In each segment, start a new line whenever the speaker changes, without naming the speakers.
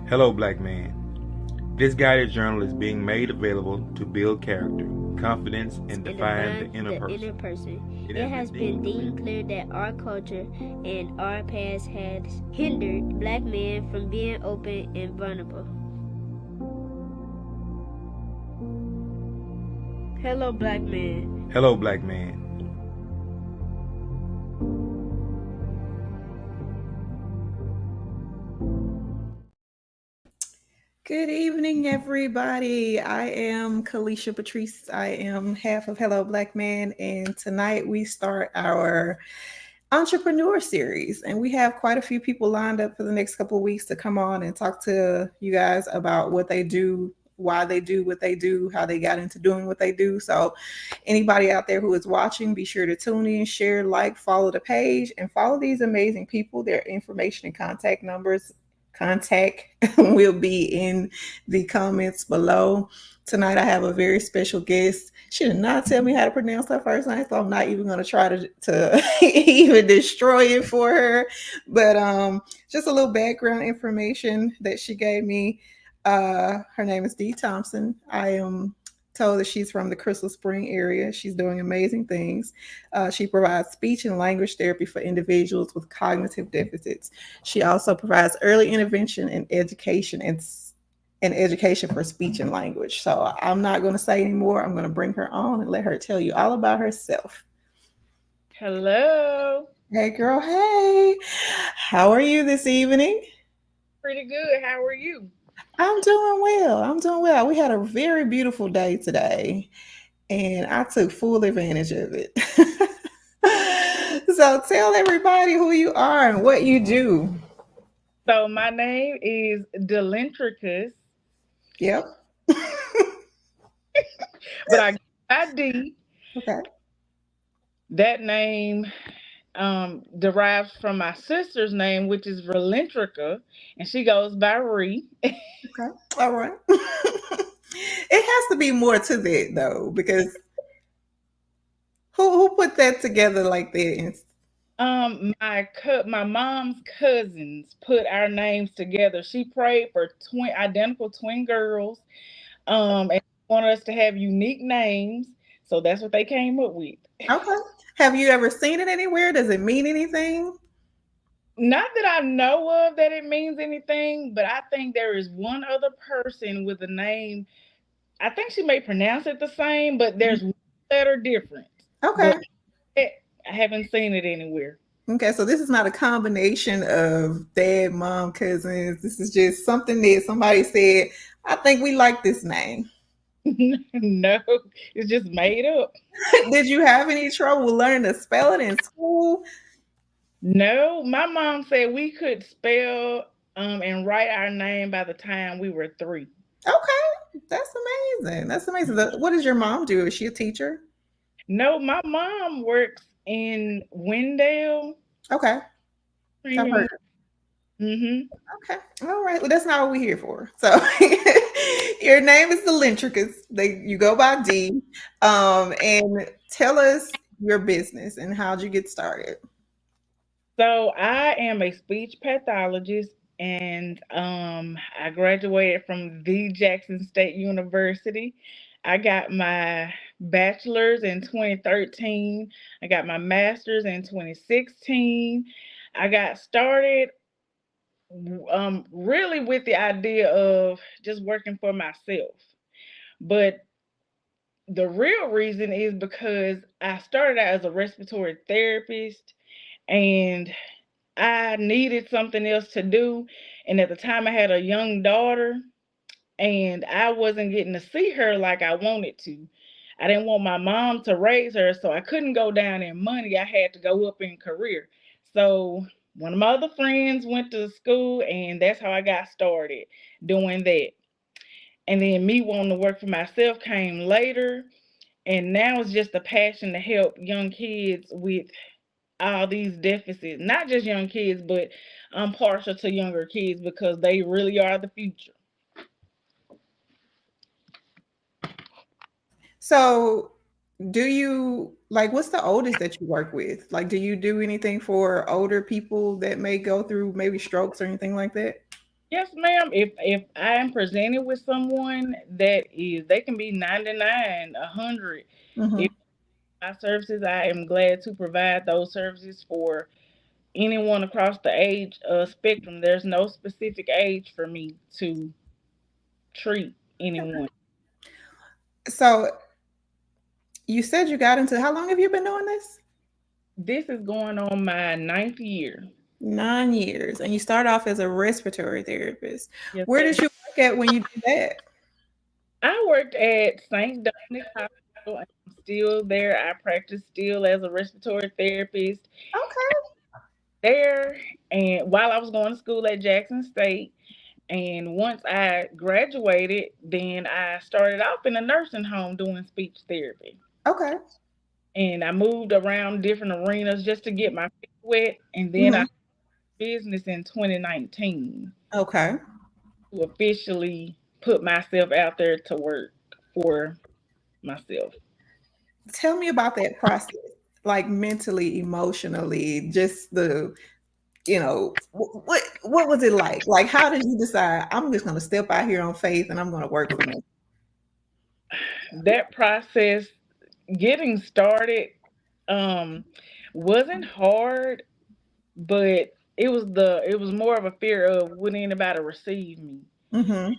Hello, Black Man. This guided journal is being made available to build character, confidence, and define the inner person.
It has been deemed clear that our culture and our past has hindered black men from being open and vulnerable. Hello, black man.
Hello, Black Man.
Good evening, everybody. I am Kalisha Patrice. I am half of Hello Black Man, and tonight we start our entrepreneur series. And we have quite a few people lined up for the next couple of weeks to come on and talk to you guys about what they do, why they do what they do, how they got into doing what they do. So, anybody out there who is watching, be sure to tune in, share, like, follow the page, and follow these amazing people. Their information and contact will be in the comments below. Tonight I have a very special guest. She did not tell me how to pronounce her first name, so I'm not even going to try to even destroy it for her. But just a little background information that she gave me. Her name is Dee Thompson. I am told that she's from the Crystal Spring area. She's doing amazing things. She provides speech and language therapy for individuals with cognitive deficits. She also provides early intervention and education for speech and language. So I'm not going to say anymore. I'm going to bring her on and let her tell you all about herself.
Hello.
Hey, girl. Hey. How are you this evening?
Pretty good. How are you?
I'm doing well. I'm doing well. We had a very beautiful day today, and I took full advantage of it. So tell everybody who you are and what you do.
So my name is Delentricus,
Yep.
but I go by D.
Okay.
That name derives from my sister's name, which is Relentrica, and she goes by Ree.
Okay. All right. It has to be more to that though, because who put that together like that?
My mom's cousins put our names together. She prayed for identical twin girls, and wanted us to have unique names, so that's what they came up with.
Okay. Have you ever seen it anywhere? Does it mean anything?
Not that I know of that it means anything, but I think there is one other person with a name. I think she may pronounce it the same, but there's one letter difference.
Okay.
But I haven't seen it anywhere.
Okay, so this is not a combination of dad, mom, cousins. This is just something that somebody said, I think we like this name.
No, it's just made up.
Did you have any trouble learning to spell it in school?
No, my mom said we could spell and write our name by the time we were 3.
Okay, that's amazing. That's amazing. What does your mom do? Is she a teacher?
No, my mom works in Wendell.
Okay, I've heard.
Mm-hmm.
Okay, all right. Well, that's not what we're here for. So, your name is the Lentricus. You go by D. And tell us your business and how'd you get started.
So I am a speech pathologist, and I graduated from the Jackson State University. I got my bachelor's in 2013. I got my master's in 2016. I got started really with the idea of just working for myself. But the real reason is because I started out as a respiratory therapist, and I needed something else to do. And at the time, I had a young daughter, and I wasn't getting to see her like I wanted to. I didn't want my mom to raise her, so I couldn't go down in money. I had to go up in career. So one of my other friends went to school, and that's how I got started doing that. And then me wanting to work for myself came later. And now it's just a passion to help young kids with all these deficits. Not just young kids, but I'm partial to younger kids because they really are the future.
So, do you like what's the oldest that you work with? Like, do you do anything for older people that may go through maybe strokes or anything like that?
Yes, ma'am. If I am presented with someone that is, they can be 99, 100. If
Mm-hmm.
my services, I am glad to provide those services for anyone across the age spectrum. There's no specific age for me to treat anyone.
So you said you got into, how long have you been doing this?
This is going on my ninth year.
9 years. And you started off as a respiratory therapist.
Yes,
Where
ma'am.
did you work at when you did that?
I worked at St. Dominic's Hospital. And I'm still there. I practice still as a respiratory therapist
Okay.
there. And while I was going to school at Jackson State, and once I graduated, then I started off in a nursing home doing speech therapy.
Okay.
And I moved around different arenas just to get my feet wet. And then
Hmm.
I business in 2019
Okay.
to officially put myself out there to work for myself.
Tell me about that process, like mentally, emotionally, just the, what was it like? Like, how did you decide I'm just going to step out here on faith and I'm going to work for me?
That process, getting started, um, wasn't hard, but it was more of a fear of would anybody receive me,
Mm-hmm.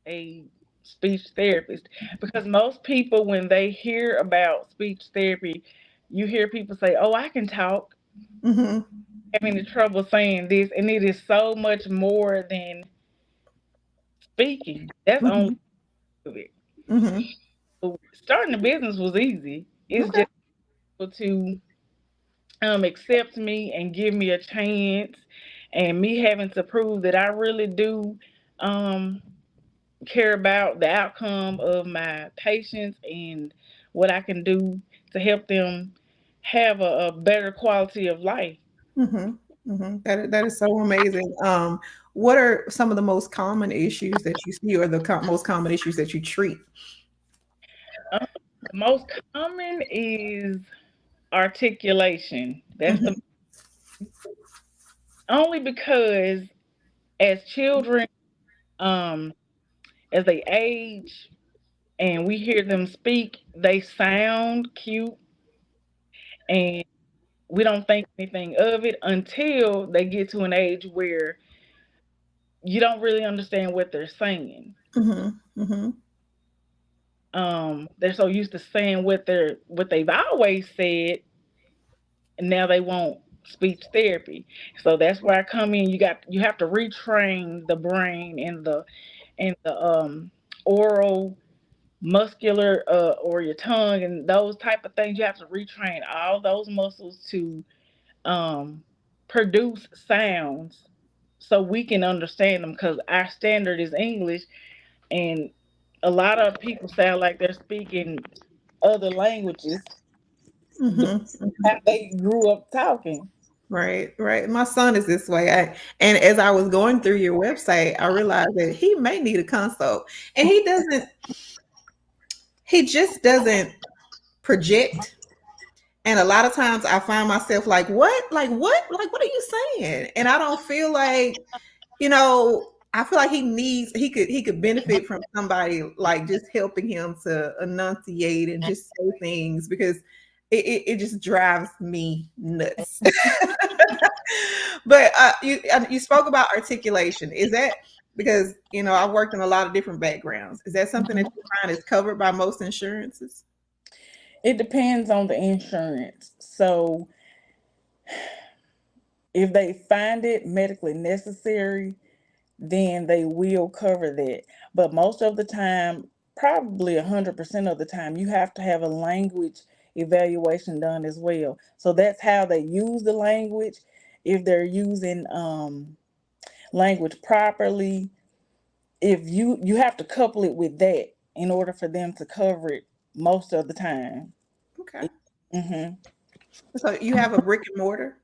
a speech therapist, because most people when they hear about speech therapy, you hear people say, "Oh, I can talk."
Mm-hmm.
Having the trouble saying this, and it is so much more than speaking. That's only
Mm-hmm.
of it.
Mm-hmm.
So starting a business was easy. It's
Okay.
just able to accept me and give me a chance, and me having to prove that I really do um, care about the outcome of my patients and what I can do to help them have a better quality of life.
Mm-hmm. Mm-hmm. That is so amazing. What are some of the most common issues that you see, or the most common issues that you treat?
Um, the most common is articulation. That's the
Mm-hmm.
only because as children, um, as they age and we hear them speak, they sound cute and we don't think anything of it until they get to an age where you don't really understand what they're saying.
Mm-hmm. Mm-hmm.
They're so used to saying what they've always said, and now they want speech therapy. So that's where I come in. You have to retrain the brain and the oral muscular or your tongue and those type of things. You have to retrain all those muscles to um, produce sounds so we can understand them because our standard is English, and a lot of people sound like they're speaking other languages because
Mm-hmm.
they grew up talking.
Right, right. My son is this way. And as I was going through your website, I realized that he may need a consult. And he just doesn't project. And a lot of times I find myself like, what? Like what? Like what are you saying? And I don't feel like, I feel like he could benefit from somebody like just helping him to enunciate and just say things, because it just drives me nuts. But you spoke about articulation. Is that because I've worked in a lot of different backgrounds? Is that something that you find is covered by most insurances?
It depends on the insurance. So if they find it medically necessary, then they will cover that. But most of the time, probably 100% of the time, you have to have a language evaluation done as well. So that's how they use the language. If they're using language properly, if you have to couple it with that in order for them to cover it most of the time.
Okay.
hmm
So you have a brick and mortar?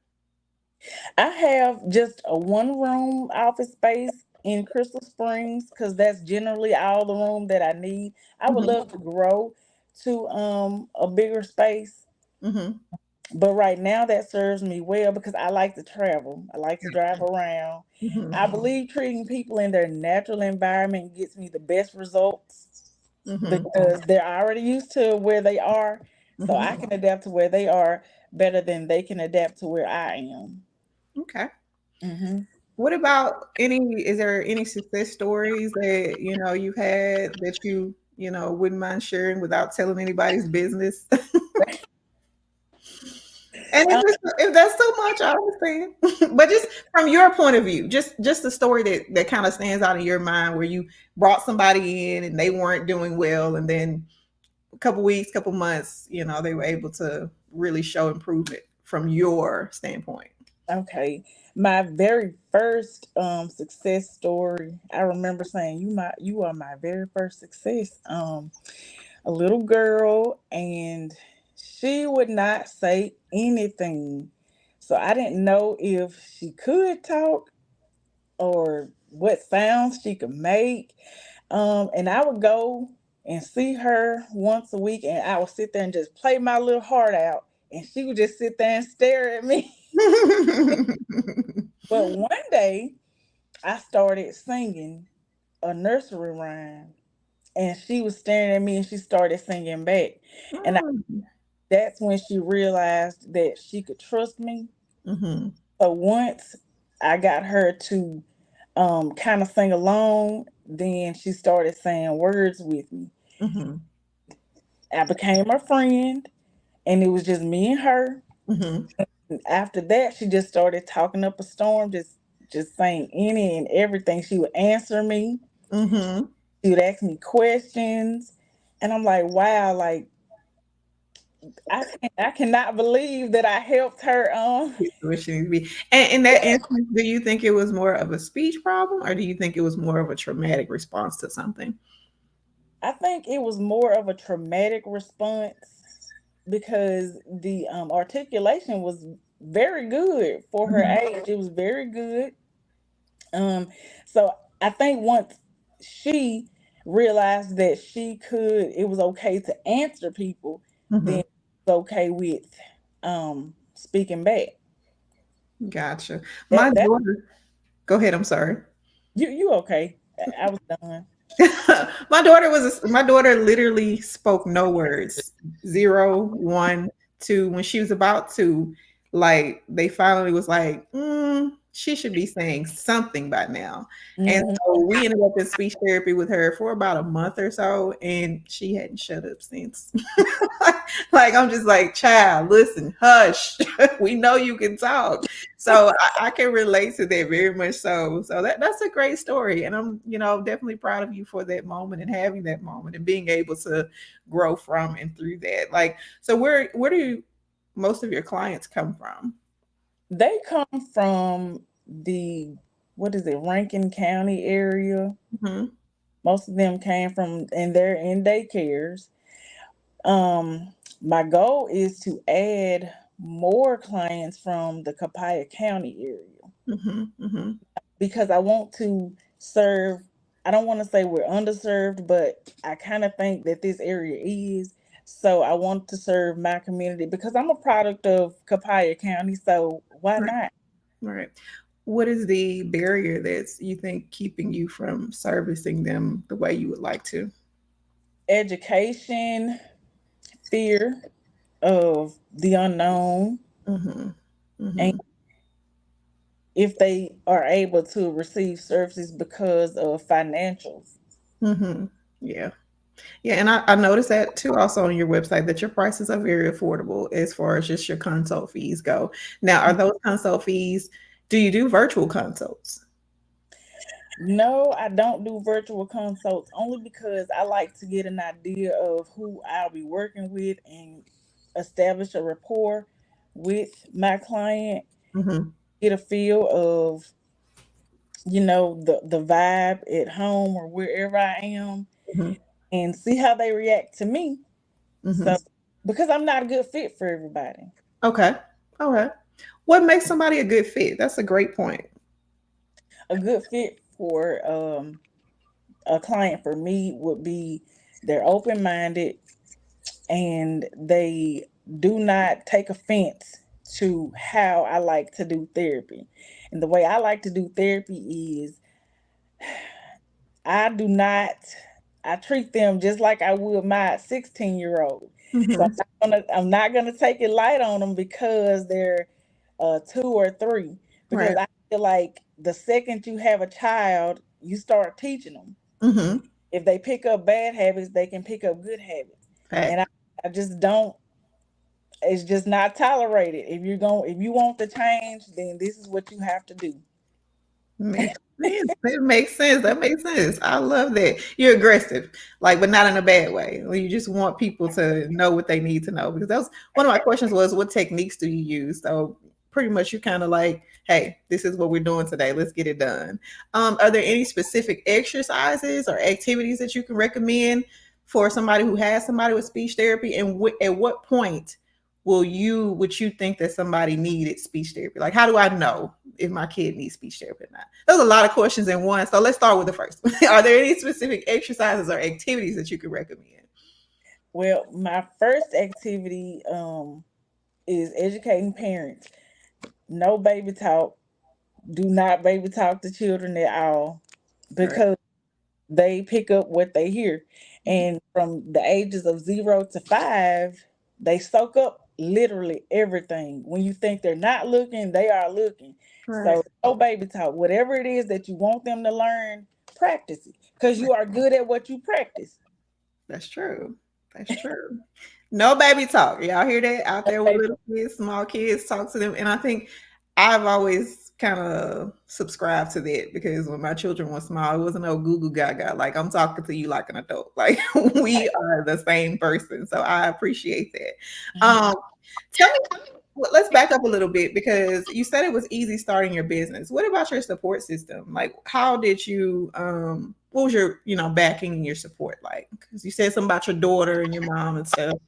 I have just a one room office space in Crystal Springs because that's generally all the room that I need. I would
Hmm.
love to grow to a bigger space,
Hmm.
But right now that serves me well because I like to travel. I like to drive around.
Mm-hmm.
I believe treating people in their natural environment gets me the best results
Mm-hmm.
because they're already used to where they are. So I
Mm-hmm.
can adapt to where they are better than they can adapt to where I am.
Okay.
Hmm.
What about is there any success stories that, you've had that wouldn't mind sharing without telling anybody's business? And
Um,
if that's too much, I understand. But just from your point of view, just the story that kind of stands out in your mind where you brought somebody in and they weren't doing well, and then a couple weeks, couple months, they were able to really show improvement from your standpoint.
okay. My very first success story, I remember saying, you are my very first success. A little girl, and she would not say anything. So I didn't know if she could talk or what sounds she could make. And I would go and see her once a week, and I would sit there and just play my little heart out, and she would just sit there and stare at me. But one day, I started singing a nursery rhyme, and she was staring at me, and she started singing back. And that's when she realized that she could trust me.
Mm-hmm.
So once I got her to kind of sing along, then she started saying words with me.
Mm-hmm.
I became her friend, and it was just me and her.
Mm-hmm.
And after that, she just started talking up a storm, just saying any and everything. She would answer me.
Mm-hmm.
She would ask me questions, and I'm like, wow, like I cannot believe that I helped her.
Where she needs to be. And in that instance, do you think it was more of a speech problem, or do you think it was more of a traumatic response to something?
I think it was more of a traumatic response because the articulation was very good for her
Mhm.
age. It was very good. Um, so I think once she realized that it was okay to answer people, then
Mhm.
it was okay with speaking back.
Gotcha. My
That
daughter, go ahead. I'm sorry.
you okay? I was done.
My daughter literally spoke no words. Zero, one, two. When she was about to, like, they finally was like, she should be saying something by now. And
Mhm.
so we ended up in speech therapy with her for about a month or so, and she hadn't shut up since. Like, I'm just like, child, listen, hush. We know you can talk. So I can relate to that very much so. So that's a great story. And I'm, definitely proud of you for that moment and having that moment and being able to grow from and through that. Like, so where do most of your clients come from?
They come from the what is it, Rankin County area.
Hmm.
Most of them came from, and they're in daycares. My goal is to add more clients from the Copiah County area
Hmm. Hmm.
because I want to serve. I don't want to say we're underserved, but I kind of think that this area is. So I want to serve my community because I'm a product of Copiah County. So why
Right.
not?
Right. What is the barrier that's you think keeping you from servicing them the way you would like to?
Education, fear of the unknown,
Hmm.
and
Hmm.
if they are able to receive services because of financials.
Hmm. Yeah. Yeah, and I noticed that too also on your website that your prices are very affordable as far as just your consult fees go. Now, are those consult fees, do you do virtual consults?
No, I don't do virtual consults only because I like to get an idea of who I'll be working with and establish a rapport with my client,
Hmm.
get a feel of, the vibe at home or wherever I am
Hmm.
and see how they react to me.
Hmm.
So because I'm not a good fit for everybody.
Okay. All right. What makes somebody a good fit? That's a great point.
A good fit for a client for me would be they're open minded and they do not take offense to how I like to do therapy. And the way I like to do therapy is I do not I treat them just like I would my 16-year-old. So
Mm-hmm.
I'm not gonna take it light on them because they're 2 or 3. Because
Right.
I feel like the second you have a child, you start teaching them.
Mm-hmm.
If they pick up bad habits, they can pick up good habits. And
Fact.
I just don't, it's just not tolerated. If you want the change, then this is what you have to do.
Makes sense. That makes sense. That makes sense. I love that. You're aggressive, like, but not in a bad way. You just want people to know what they need to know. Because that was one of my questions was, what techniques do you use? So pretty much you kind of like, hey, this is what we're doing today. Let's get it done. Are there any specific exercises or activities that you can recommend for somebody who has somebody with speech therapy? And at what point would you think that somebody needed speech therapy? Like, how do I know if my kid needs speech therapy or not? There's a lot of questions in one. So let's start with the first one. Are there any specific exercises or activities that you could recommend?
Well, my first activity is educating parents. No baby talk. Do not baby talk to children at all
Right.
because they pick up what they hear. And from the ages of 0 to 5, they soak up literally everything. When you think they're not looking, they are looking.
Right.
So, no baby talk. Whatever it is that you want them to learn, practice it because you are good at what you practice.
That's true. That's true. No baby talk. Y'all hear that out there with little kids, small kids, talk to them. And I think I've always kind of subscribed to that because when my children were small, it wasn't no goo goo gaga. Like, I'm talking to you like an adult. Like, we are the same person. So I appreciate that. Tell me, let's back up a little bit because you said it was easy starting your business. What about your support system? Like, how did you, what was your, backing and your support like? Because you said something about your daughter and your mom and stuff.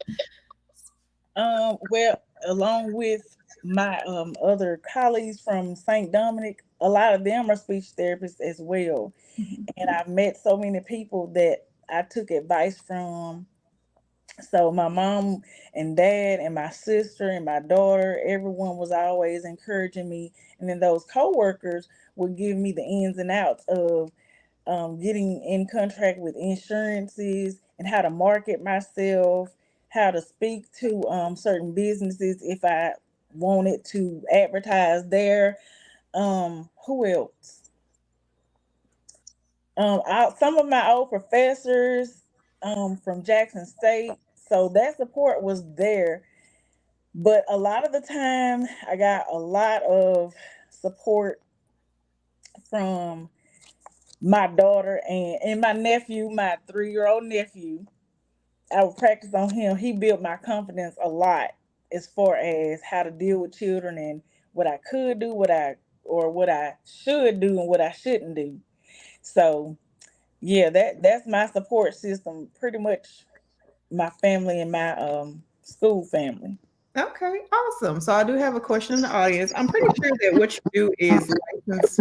Well, along with my other colleagues from St. Dominic, a lot of them are speech therapists as well.
Mhm.
And I've met so many people that I took advice from. So my mom and dad and my sister and my daughter, everyone was always encouraging me. And then those coworkers would give me the ins and outs of getting in contract with insurances and how to market myself, how to speak to certain businesses if I wanted to advertise there. Who else? Some of my old professors from Jackson State. So that support was there. But a lot of the time, I got a lot of support from my daughter and my nephew, my 3-year-old nephew. I would practice on him. He built my confidence a lot as far as how to deal with children and what I could do, what I should do and what I shouldn't do. So yeah, that's my support system. Pretty much my family and my school family.
Okay, awesome. So I do have a question in the audience. I'm pretty sure that what you do is licensed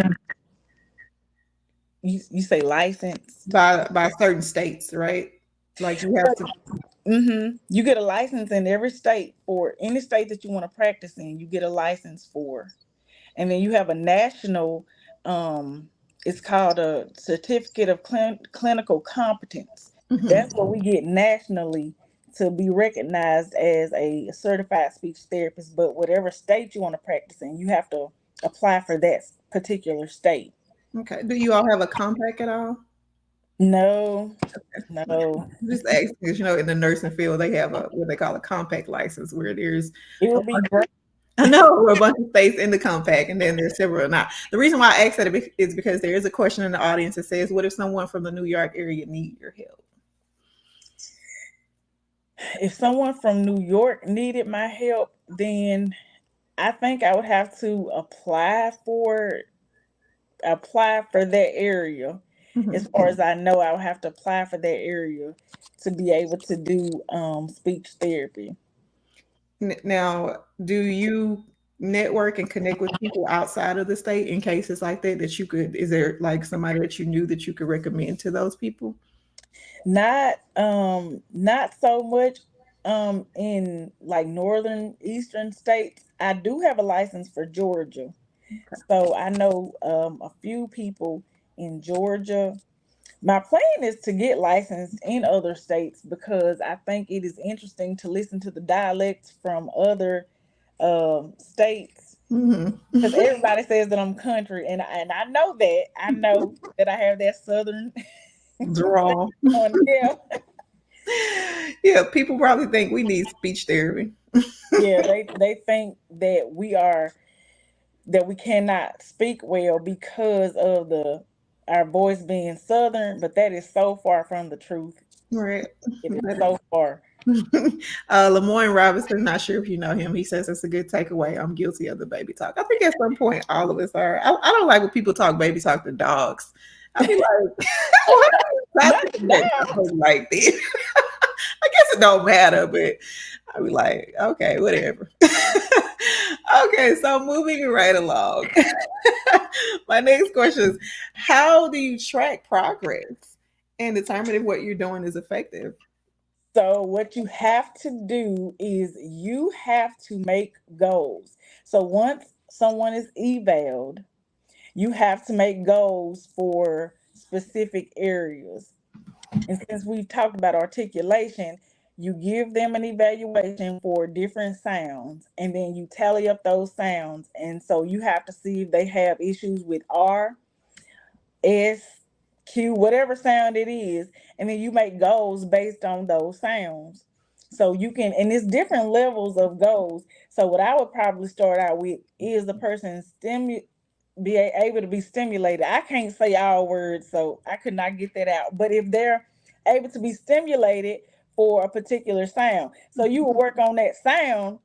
You say license?
by certain states, right? Like you have to.
You get a license in every state for any state that you want to practice in. You get a license for, and then you have a national. Um, it's called a certificate of clinical competence.
Mhm.
That's what we get nationally to be recognized as a certified speech therapist. But whatever state you want to practice in, you have to apply for that particular state.
Okay. Do you all have a compact at all?
No,
Okay.
no,
Just asking because in the nursing field they have a what they call a compact license where there's
it
a
would be
bunch
great.
I know a bunch of states in the compact and then there's several not. The reason why I asked that is because there is a question in the audience that says, what if someone from the New York area need your help?
If someone from New York needed my help, then I think I would have to apply for that area. As
Mhm.
far as I know, I would have to apply for that area to be able to do speech therapy.
Now, do you network and connect with people outside of the state in cases like that you could, is there like somebody that you knew that you could recommend to those people?
Not so much. in like northern eastern states. I do have a license for Georgia.
Okay.
So I know a few people in Georgia. My plan is to get licensed in other states because I think it is interesting to listen to the dialects from other states.
Mhm.
Because everybody says that I'm country, and I know that. I know that I have that southern
Draw.
on. Yeah,
Yeah, people probably think we need speech therapy.
yeah. They think that we cannot speak well because of the our voice being southern, but that is so far from the truth.
Right.
It is so far.
Lemoyne Robinson, not sure if you know him. He says it's a good takeaway. I'm guilty of the baby talk. I think at some point all of us are. I don't like when people talk baby talk to dogs. I be like, why
Not
do
the
you talk to
dog.
dogs like this? I guess it don't matter, but I be like, okay, whatever. Okay, so moving right along. My next question is, how do you track progress and determine if what you're doing is effective?
So what you have to do is you have to make goals. So once someone is evaled, you have to make goals for specific areas. And since we've talked about articulation, you give them an evaluation for different sounds and then you tally up those sounds. And so you have to see if they have issues with R, S, Q, whatever sound it is, and then you make goals based on those sounds. So you can, and it's different levels of goals. So what I would probably start out with is the person able to be stimulated. I can't say all words, so I could not get that out. But if they're able to be stimulated for a particular sound, so you will work on that sound.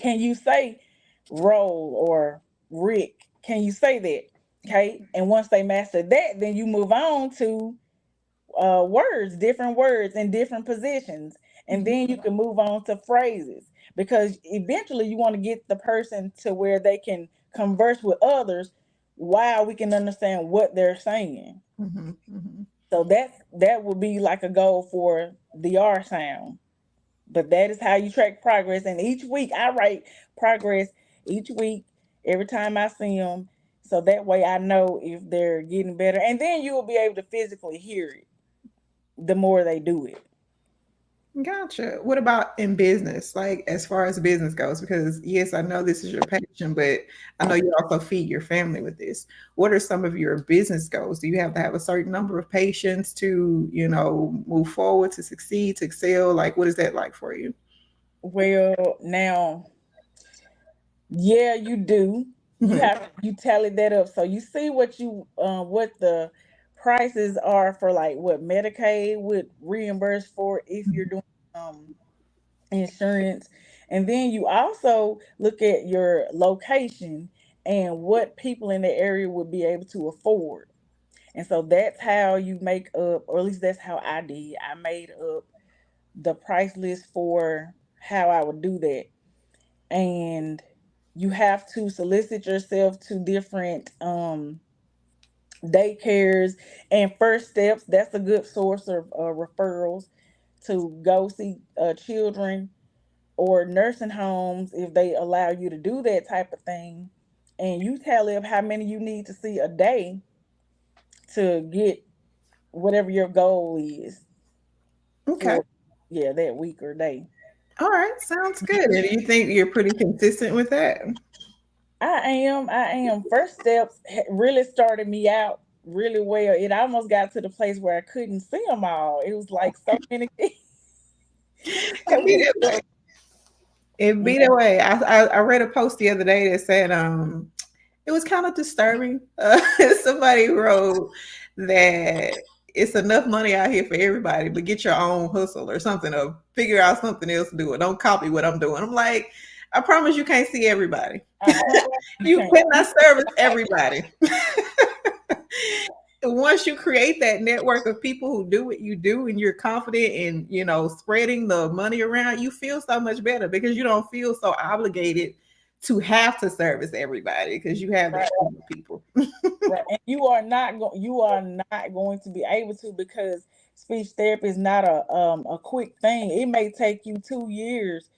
Can you say roll or Rick? Can you say that? Okay. And once they master that, then you move on to words, different words in different positions. And then you can move on to phrases because eventually you want to get the person to where they can converse with others while we can understand what they're saying.
Mhm, mhm.
So that would be like a goal for the R sound. But that is how you track progress. And each week I write progress each week, every time I see them. So that way I know if they're getting better. And then you will be able to physically hear it the more they do it.
Gotcha. What about in business, like as far as business goes? Because yes, I know this is your passion, but I know you also feed your family with this. What are some of your business goals? Do you have to have a certain number of patients to, move forward, to succeed, to excel? Like, what is that like for you?
Well, now, yeah, you do.
Mhm,
You tally that up. So you see what the prices are for like what Medicaid would reimburse for if you're doing um insurance. And then you also look at your location and what people in the area would be able to afford. And so that's how you make up, or at least that's how I did. I made up the price list for how I would do that. And you have to solicit yourself to different daycares and first steps. That's a good source of referrals to go see children or nursing homes if they allow you to do that type of thing. And you tally up how many you need to see a day to get whatever your goal is
okay.
for, yeah, that week or day.
All right. Sounds good. And you think you're pretty consistent with that?
I am. First steps really started me out really well. It almost got to the place where I couldn't see them all. It was like so many.
It be that way. It be that way. I read a post the other day that said it was kind of disturbing. Somebody wrote that it's enough money out here for everybody, but get your own hustle or something, or figure out something else to do. Or don't copy what I'm doing. I'm like, I promise you can't see everybody. You
Can't.
cannot service everybody. Once you create that network of people who do what you do and you're confident in, spreading the money around, you feel so much better because you don't feel so obligated to have to service everybody because you have that
Right.
people.
Right. And you are not going to be able to because speech therapy is not a quick thing. It may take you 2 years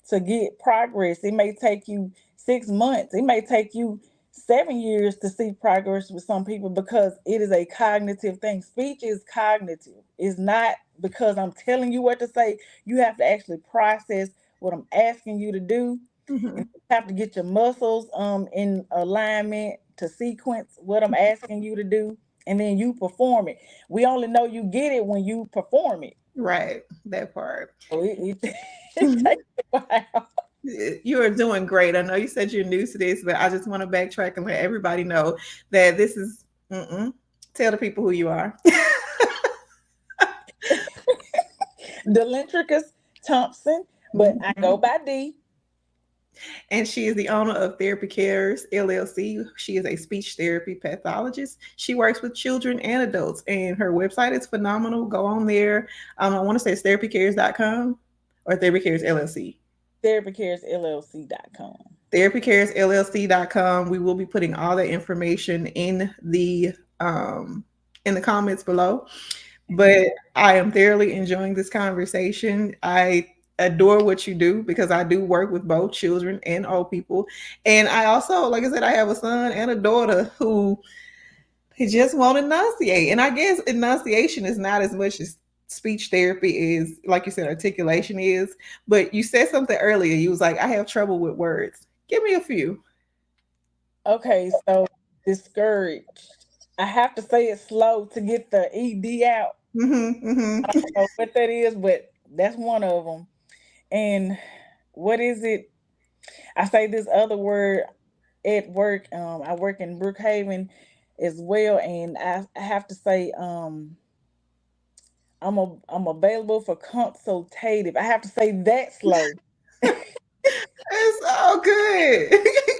to get progress. It may take you 6 months. It may take you 7 years to see progress with some people because it is a cognitive thing. Speech is cognitive. It's not because I'm telling you what to say. You have to actually process what I'm asking you to do.
Mm-hmm.
You have to get your muscles in alignment to sequence what I'm asking you to do, and then you perform it. We only know you get it when you perform it.
Right, that part.
So it takes a while.
You are doing great. I know you said you're new to this, but I just want to backtrack and let everybody know that this is. Tell the people who you are.
Dee Thompson, but I go by Dee.
And she is the owner of Therapy Cares LLC. She is a speech therapy pathologist. She works with children and adults, and her website is phenomenal. Go on there. I want to say it's therapycares.com or Therapy Cares LLC.
therapycaresllc.com.
therapycaresllc.com. We will be putting all the information in the comments below. But I am thoroughly enjoying this conversation. I adore what you do because I do work with both children and old people. And I also, like I said, I have a son and a daughter who just won't enunciate. And I guess enunciation is not as much as speech therapy is, like you said, articulation is. But you said something earlier. You was like, I have trouble with words. Give me a few.
Okay, so discouraged. I have to say it slow to get the ED out.
Mm-hmm, mm-hmm.
I don't know what that is, but that's one of them. And what is it? I say this other word at work. I work in Brookhaven as well, and I have to say I'm available for consultative. I have to say that slow.
It's all good.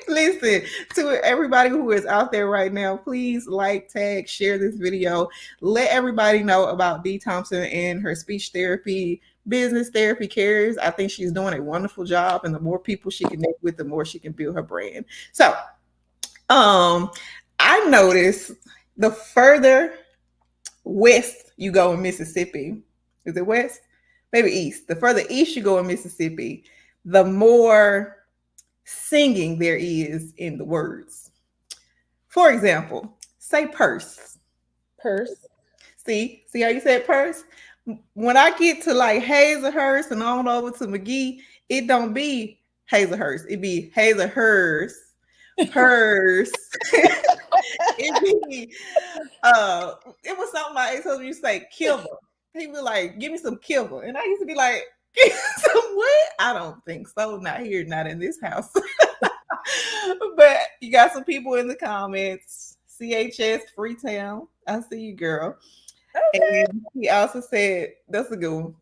Listen, to everybody who is out there right now, please like, tag, share this video. Let everybody know about Dee Thompson and her speech therapy business, Therapy Cares. I think she's doing a wonderful job, and the more people she connect with, the more she can build her brand. So, I noticed the further west you go in Mississippi, is it west? Maybe east. The further east you go in Mississippi, the more singing there is in the words. For example, say purse.
Purse.
See how you said purse? When I get to like Hazelhurst and on over to McGee, it don't be Hazelhurst. It be Hazelhurst, purse. It be it was something my ex-husband used to say, Kilver. He was like, give me some Kilver. And I used to be like, some what? I don't think so. Not here, not in this house. But you got some people in the comments. CHS Freetown. I see you, girl. Okay. And he also said, that's a good one.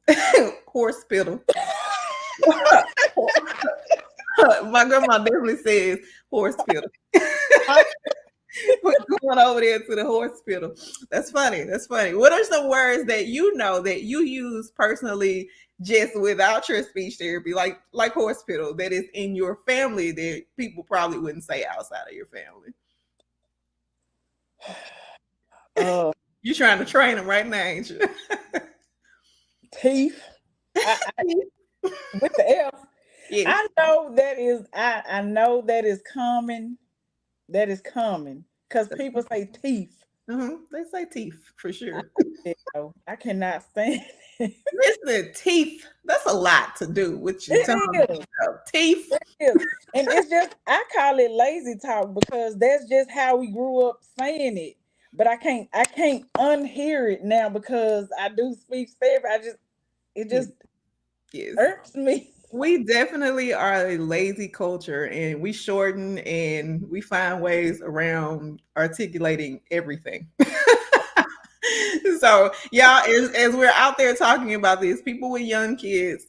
Horse spittle. My grandma definitely says horse spittle. We're going over there to the horse spittle. That's funny. That's funny. What are some words that you know that you use personally just without your speech therapy, like horse spittle, that is in your family that people probably wouldn't say outside of your family? You're trying to train them right now, ain't you?
Teeth. With the F. Yes. I know that is. I know that is common. That is common because people say teeth.
Mm-hmm. They say teeth for sure.
I cannot stand it.
Listen, teeth. That's a lot to do with your tongue. Teeth.
It is. And it's just, I call it lazy talk because that's just how we grew up saying it. But I can't unhear it now because I do speech therapy. It just irks me.
We definitely are a lazy culture, and we shorten and we find ways around articulating everything. So, y'all, as we're out there talking about this, people with young kids,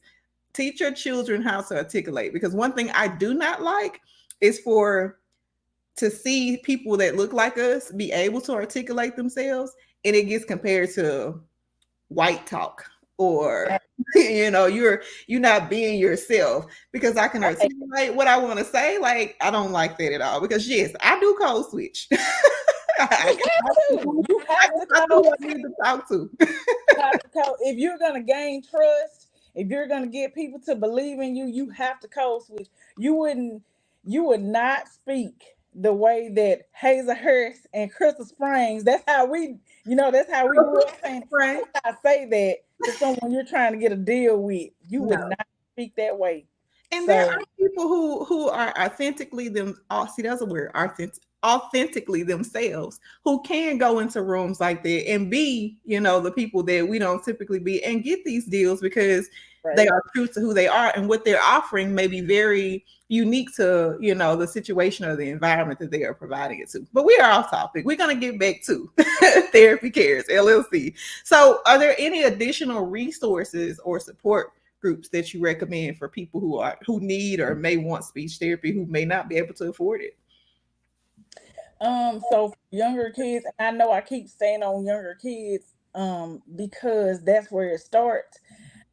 teach your children how to articulate. Because one thing I do not like is to see people that look like us be able to articulate themselves, and it gets compared to white talk. Or you're not being yourself because I can articulate what I want to say. Like, I don't like that at all because yes, I do code switch. I
You have to
I
call.
need to talk to.
If you're gonna gain trust, if you're gonna get people to believe in you, you have to code switch. You would not speak the way that Hazelhurst and Crystal Springs. That's how we grew up saying.
Right?
I say that to someone you're trying to get a deal with. You would
No.
not speak that way.
And there
So
are people who are authentically them. Oh, see, that's a word. Authentically themselves, who can go into rooms like that and be, the people that we don't typically be, and get these deals because they
right.
are true to who they are, and what they're offering may be very unique to the situation or the environment that they are providing it to. But we are off topic. We're gonna get back to Therapy Cares LLC. So, are there any additional resources or support groups that you recommend for people who need or may want speech therapy, who may not be able to afford it?
So for younger kids, and I know I keep staying on younger kids, because that's where it starts.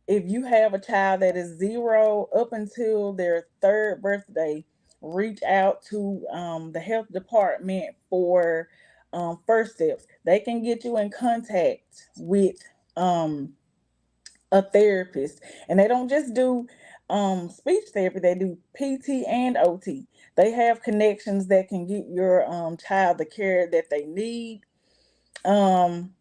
If you have a child that is 0 up until their 3rd birthday, reach out to the health department for first steps. They can get you in contact with a therapist, and they don't just do speech therapy, they do PT and OT. They have connections that can get your child the care that they need. um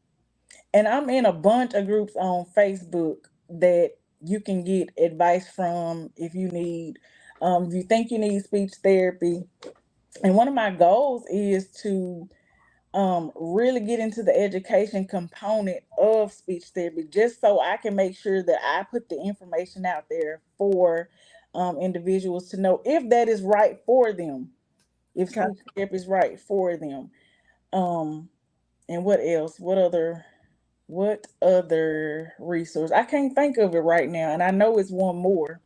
and I'm in a bunch of groups on Facebook that you can get advice from if you need, if you think you need speech therapy. And one of my goals is to really get into the education component of speech therapy, just so I can make sure that I put the information out there for individuals to know if that is right for them, if
Okay.
speech therapy is right for them. um and what else, what other resource? I can't think of it right now, and I know it's one more.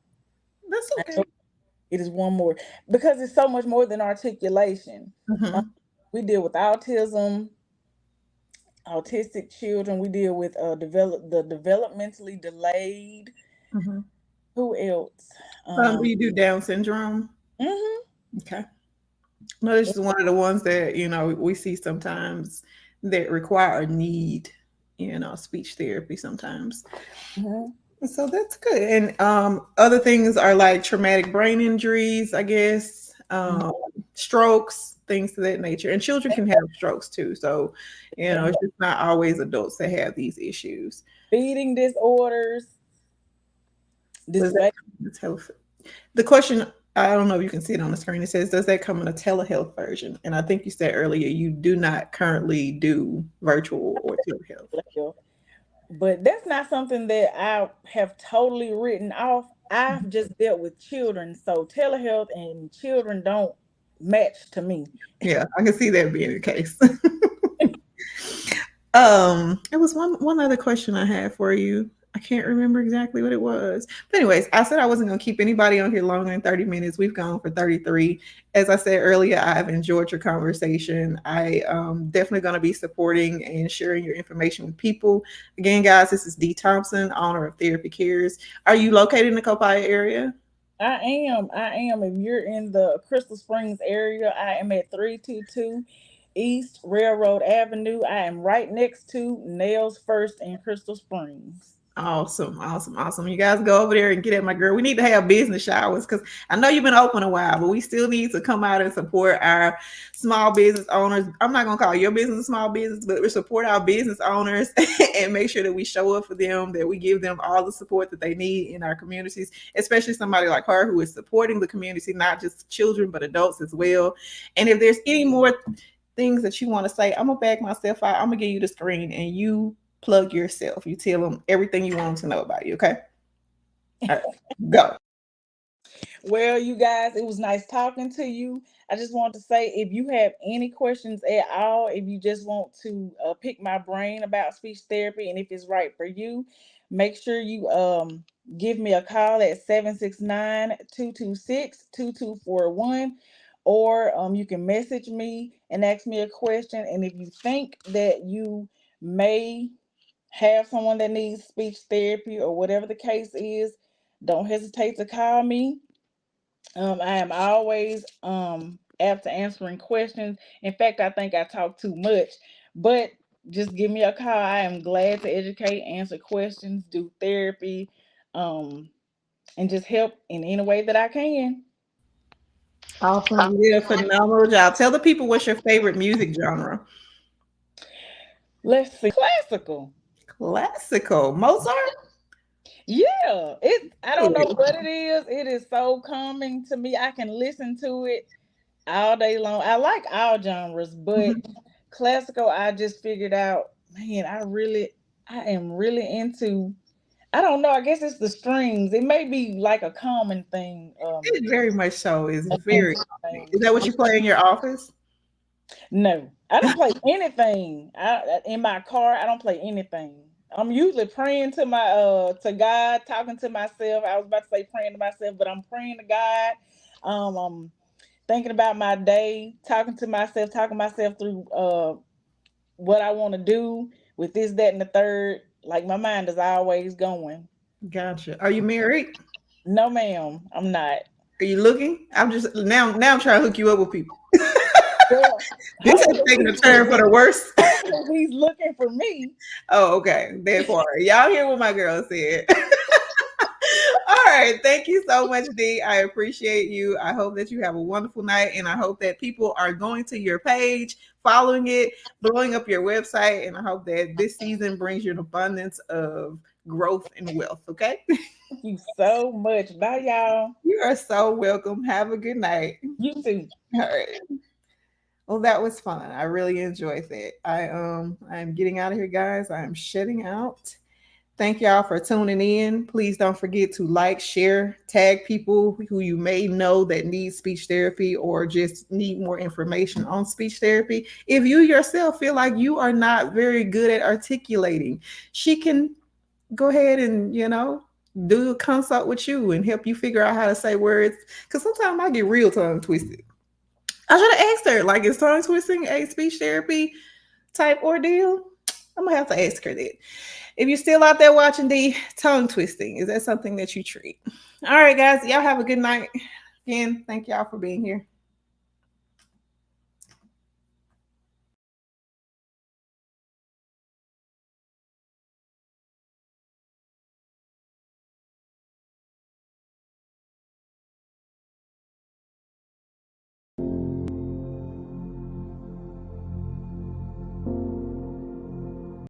That's
I
okay.
know it is one more, because it's so much more than articulation.
Mm-hmm.
We deal with autism, autistic children. We deal with the developmentally delayed.
Mm-hmm.
Who else?
Do you do Down syndrome?
Mhm.
Okay. No, this is one of the ones that we see sometimes that require or need speech therapy sometimes.
Mhm.
So that's good. And other things are like traumatic brain injuries, I guess,
Mhm.
strokes, things to that nature. And children can have strokes too. So, it's just not always adults that have these issues.
Feeding disorders.
Does that come in the question, I don't know if you can see it on the screen. It says, does that come in a telehealth version? And I think you said earlier you do not currently do virtual or telehealth.
But that's not something that I have totally written off. I've just dealt with children, so telehealth and children don't match to me.
Yeah, I can see that being the case. It was one other question I had for you. I can't remember exactly what it was. But anyways, I said I wasn't gonna keep anybody on here longer than 30 minutes. We've gone for 33. As I said earlier, I've enjoyed your conversation. I definitely gonna be supporting and sharing your information with people. Again, guys, this is Dee Thompson, owner of Therapy Cares. Are you located in the Copaya area?
I am. I am. If you're in the Crystal Springs area, I am at 322 East Railroad Avenue. I am right next to Nails First in Crystal Springs.
Awesome, awesome, awesome. You guys go over there and get at my girl. We need to have business showers because I know you've been open a while, but we still need to come out and support our small business owners. I'm not going to call your business a small business, but we support our business owners and make sure that we show up for them, that we give them all the support that they need in our communities, especially somebody like her who is supporting the community, not just children, but adults as well. And if there's any more things that you want to say, I'm going to back myself out. I'm going to give you the screen and you plug yourself. You tell them everything you want them to know about you, okay? All right, go.
Well, you guys, it was nice talking to you. I just want to say, if you have any questions at all, if you just want to pick my brain about speech therapy and if it's right for you, make sure you give me a call at 769-226-2241, or you can message me and ask me a question. And if you think that you may have someone that needs speech therapy or whatever the case is, don't hesitate to call me. I am always apt to answering questions. In fact, I think I talk too much, but just give me a call. I am glad to educate, answer questions, do therapy, um, and just help in any way that I can.
Awesome. You did a phenomenal job. Tell the people what's your favorite music genre.
Let's see, classical.
Classical. Mozart?
Yeah, I don't know
Really?
what it is. It is so calming to me. I can listen to it all day long. I like all genres, but
Mhm.
classical, I just figured out, man, I am really into. I don't know. I guess it's the strings. It may be like a common thing.
It very much so is
A
very
mental
calming. Is
thing.
that what you play in your office?
No, I don't play anything. In my car, I don't play anything. I'm usually praying to my to God, talking to myself. I was about to say praying to myself, but I'm praying to God. I'm thinking about my day, talking to myself, talking myself through what I want to do with this, that, and the third. Like my mind is always going.
Gotcha. Are you married?
No, ma'am, I'm not.
Are you looking? I'm just now I'm trying to hook you up with people.
Well,
This has taken a turn for the worse.
hopefully he's looking for me.
Oh, okay. Therefore, y'all hear what my girl said. All right. Thank you so much, Dee. I appreciate you. I hope that you have a wonderful night. And I hope that people are going to your page, following it, blowing up your website. And I hope that this season brings you an abundance of growth and wealth. Okay.
Thank you so much. Bye, y'all.
You are so welcome. Have a good night.
You too.
All right. Well, that was fun. I really enjoyed that. I'm getting out of here, guys. I'm shutting out. Thank y'all for tuning in. Please don't forget to like, share, tag people who you may know that need speech therapy or just need more information on speech therapy. If you yourself feel like you are not very good at articulating, she can go ahead and, do a consult with you and help you figure out how to say words. Because sometimes I get real tongue twisted. I should have asked her, like, is tongue twisting a speech therapy type ordeal? I'm gonna have to ask her that. If you're still out there watching the tongue twisting, is that something that you treat? All right, guys, y'all have a good night. Again, thank y'all for being here.